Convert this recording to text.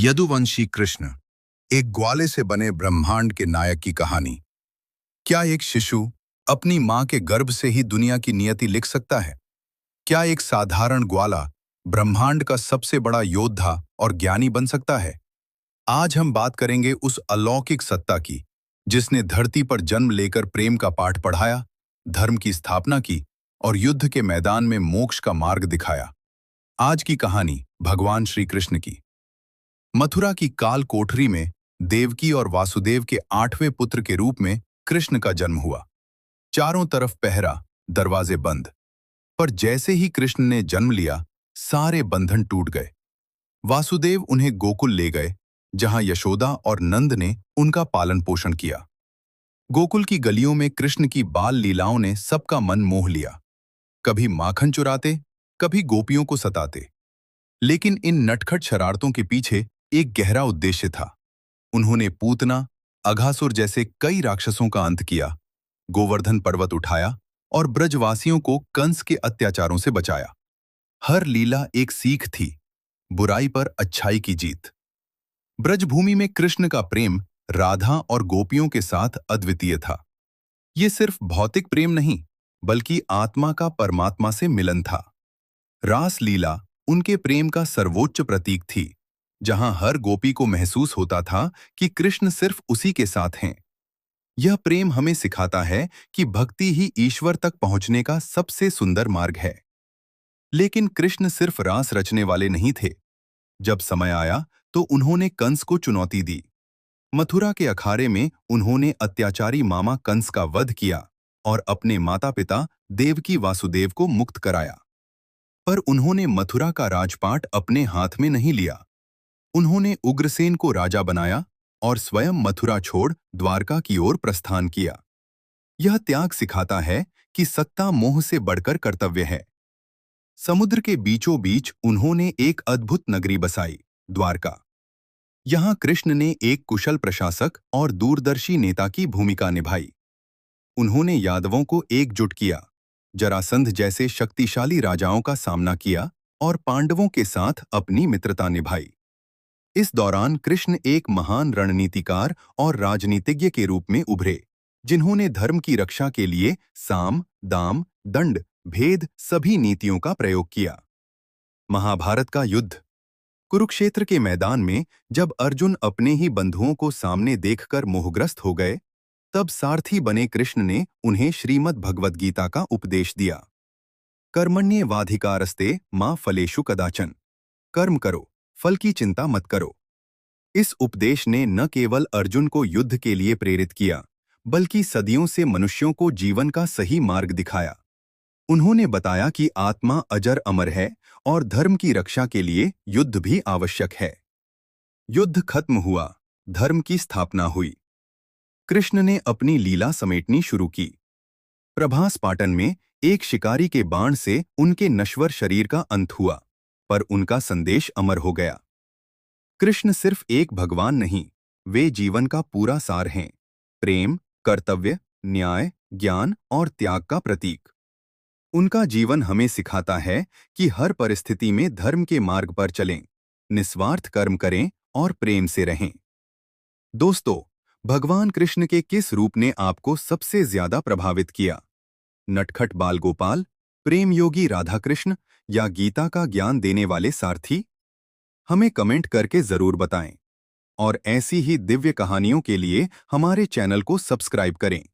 यदुवंशी कृष्ण, एक ग्वाले से बने ब्रह्मांड के नायक की कहानी। क्या एक शिशु अपनी मां के गर्भ से ही दुनिया की नियति लिख सकता है? क्या एक साधारण ग्वाला ब्रह्मांड का सबसे बड़ा योद्धा और ज्ञानी बन सकता है? आज हम बात करेंगे उस अलौकिक सत्ता की, जिसने धरती पर जन्म लेकर प्रेम का पाठ पढ़ाया, धर्म की स्थापना की और युद्ध के मैदान में मोक्ष का मार्ग दिखाया। आज की कहानी भगवान श्री कृष्ण की। मथुरा की काल कोठरी में देवकी और वासुदेव के 8वें पुत्र के रूप में कृष्ण का जन्म हुआ। चारों तरफ पहरा, दरवाजे बंद। पर जैसे ही कृष्ण ने जन्म लिया, सारे बंधन टूट गए। वासुदेव उन्हें गोकुल ले गए, जहां यशोदा और नंद ने उनका पालन पोषण किया। गोकुल की गलियों में कृष्ण की बाल लीलाओं ने सबका मन मोह लिया। कभी माखन चुराते, कभी गोपियों को सताते। लेकिन इन नटखट शरारतों के पीछे एक गहरा उद्देश्य था। उन्होंने पूतना, अघासुर जैसे कई राक्षसों का अंत किया, गोवर्धन पर्वत उठाया और ब्रजवासियों को कंस के अत्याचारों से बचाया। हर लीला एक सीख थी, बुराई पर अच्छाई की जीत। ब्रजभूमि में कृष्ण का प्रेम राधा और गोपियों के साथ अद्वितीय था। ये सिर्फ भौतिक प्रेम नहीं, बल्कि आत्मा का परमात्मा से मिलन था। रास लीला उनके प्रेम का सर्वोच्च प्रतीक थी, जहां हर गोपी को महसूस होता था कि कृष्ण सिर्फ उसी के साथ हैं। यह प्रेम हमें सिखाता है कि भक्ति ही ईश्वर तक पहुंचने का सबसे सुंदर मार्ग है। लेकिन कृष्ण सिर्फ रास रचने वाले नहीं थे। जब समय आया तो उन्होंने कंस को चुनौती दी। मथुरा के अखाड़े में उन्होंने अत्याचारी मामा कंस का वध किया और अपने माता पिता देवकी वासुदेव को मुक्त कराया। पर उन्होंने मथुरा का राजपाट अपने हाथ में नहीं लिया। उन्होंने उग्रसेन को राजा बनाया और स्वयं मथुरा छोड़ द्वारका की ओर प्रस्थान किया। यह त्याग सिखाता है कि सत्ता मोह से बढ़कर कर्तव्य है। समुद्र के बीचों बीच उन्होंने एक अद्भुत नगरी बसाई, द्वारका। यहाँ कृष्ण ने एक कुशल प्रशासक और दूरदर्शी नेता की भूमिका निभाई। उन्होंने यादवों को एकजुट किया, जरासंध जैसे शक्तिशाली राजाओं का सामना किया और पांडवों के साथ अपनी मित्रता निभाई। इस दौरान कृष्ण एक महान रणनीतिकार और राजनीतिज्ञ के रूप में उभरे, जिन्होंने धर्म की रक्षा के लिए साम, दाम, दंड, भेद सभी नीतियों का प्रयोग किया। महाभारत का युद्ध। कुरुक्षेत्र के मैदान में जब अर्जुन अपने ही बंधुओं को सामने देखकर मोहग्रस्त हो गए, तब सारथी बने कृष्ण ने उन्हें श्रीमद् भगवद गीता का उपदेश दिया। कर्मण्येवाधिकारस्ते मा फलेषु कदाचन। कर्म करो, फल की चिंता मत करो। इस उपदेश ने न केवल अर्जुन को युद्ध के लिए प्रेरित किया, बल्कि सदियों से मनुष्यों को जीवन का सही मार्ग दिखाया। उन्होंने बताया कि आत्मा अजर अमर है और धर्म की रक्षा के लिए युद्ध भी आवश्यक है। युद्ध खत्म हुआ, धर्म की स्थापना हुई। कृष्ण ने अपनी लीला समेटनी शुरू की। प्रभास पाटन में एक शिकारी के बाण से उनके नश्वर शरीर का अंत हुआ, पर उनका संदेश अमर हो गया। कृष्ण सिर्फ एक भगवान नहीं, वे जीवन का पूरा सार हैं। प्रेम, कर्तव्य, न्याय, ज्ञान और त्याग का प्रतीक। उनका जीवन हमें सिखाता है कि हर परिस्थिति में धर्म के मार्ग पर चलें, निस्वार्थ कर्म करें और प्रेम से रहें। दोस्तों, भगवान कृष्ण के किस रूप ने आपको सबसे ज्यादा प्रभावित किया? नटखट बाल गोपाल, प्रेम योगी राधा कृष्ण या गीता का ज्ञान देने वाले सारथी? हमें कमेंट करके जरूर बताएं। और ऐसी ही दिव्य कहानियों के लिए हमारे चैनल को सब्सक्राइब करें।